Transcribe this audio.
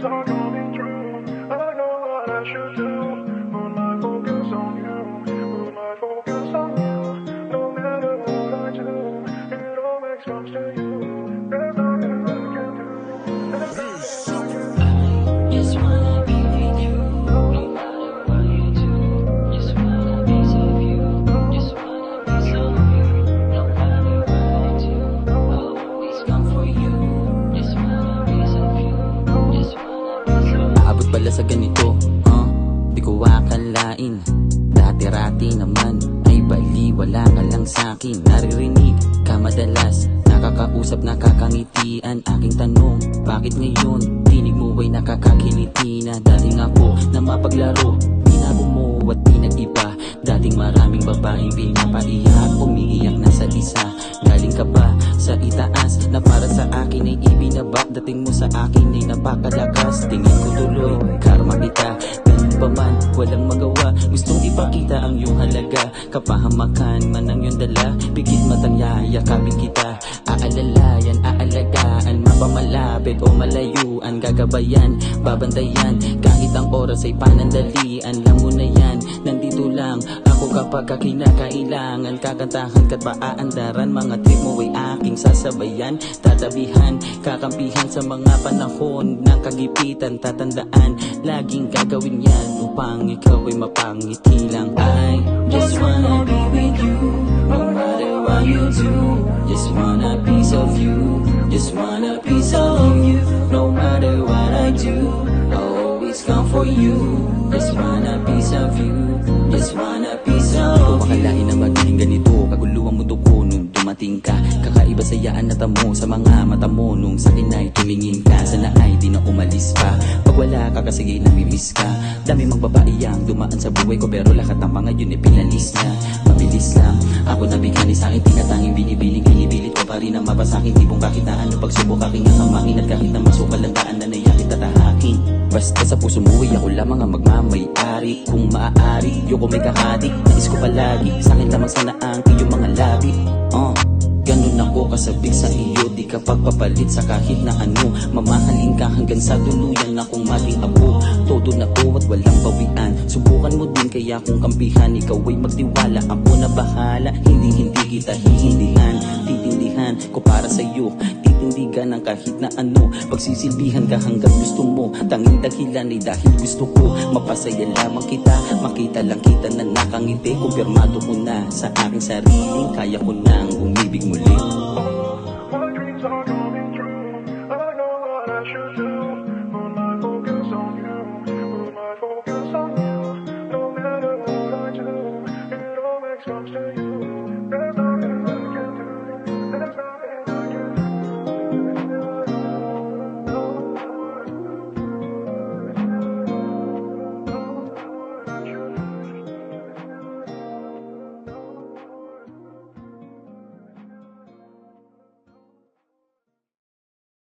dreams are coming true. I know what I should do. Put my focus on you. Put my focus on you. No matter what I do, it always comes to you. There's nothing I can do. There's nothing I can do. Just wanna be with you, no matter what you do. Just wanna be of you, just wanna be of you. No matter what I do, I'll always come for you. Just wanna be of you, just wanna be of you. Aabot pala sa ganito, di ko akalain. Dati-rati naman ay baliwala ka lang sa'kin. Naririnig ka madalas, nakakausap, nakakangitian. Aking tanong, bakit ngayon tinig mo ay nakakakiliti na? Dating ako na mapaglaro, binago mo at pinag-iba. Dating maraming babaeng pinapaiyak, umiiyak na sa isa. Galing ka ba sa itaas na para sa akin ay ibinaba? Dating mo sa akin ay napakalakas. Tingin ko tuloy, karma kita. Ganun pa man, walang magawa. Gustong ipakita ang iyong halaga. Kapahamakan man ang iyong dala, bigit matang yayakapin kita. Aalalayan, aalagaan, mapamalapit o malayuan. Gagabayan, babantayan, kahit ang oras ay panandalian. Alam mo na yan, nandito lang ako kapag kinakailangan. Kakantahan ka't paaandaran, mga trip mo ay aking sasabayan. Tatabihan, kakampihan sa mga panahon ng kagipitan. Tatandaan, laging gagawin yan upang ikaw ay mapangiti lang. I Just wanna be with you, no matter what you do. Just want a piece of you, just want a piece of you. No matter what I do, I'll always come for you. Just want a piece of you, just want a piece Di ko of you. makalain na magiging ganito. Kaguluhan mo ko nung dumating ka. Kakaiba sa yaan na tamo sa mga mata mo. Nung sakin ay tumingin ka, sana ay di na umalis pa. Pag wala ka kasi namimiss ka. Dami mang babae ang dumaan sa buhay ko, pero lahat ng mga yun ay pinalis na. Mabilis lang ako nabigani sa'kin, tinatanging binibiling kinibilit ko pa rin ang mapasakin. Tipong bakit na ano pagsubok aking nakamakin. At kahit na masukal ang daan na naiakit tatahakin. Basta sa puso mo ay ako lamang ang magmamay-ari. Kung maaari, yoko may kahati. Nais ko palagi, sa'kin lamang sana ang iyong mga labi. Ganun ako kasabik sa iyo, di ka pagpapalit sa kahit na ano. Mamahalin ka hanggang sa tuluyan na kung maging abo. Todo na ko at walang bawian. Subukan mo din kaya kung kampihan. Ikaw ay magtiwala, ako na bahala. Hindi kita hihindihan. Titindihan ko para sa iyo, titindigan ng kahit na ano. Pagsisilbihan ka hanggang gusto mo. Tanging dahilan ay dahil gusto ko mapasaya lamang kita. Makita lang kita na nakangiti. Kumpirmado ko na sa aking sariling kaya ko nang umibig muli. My dreams are coming true. I know what I should do.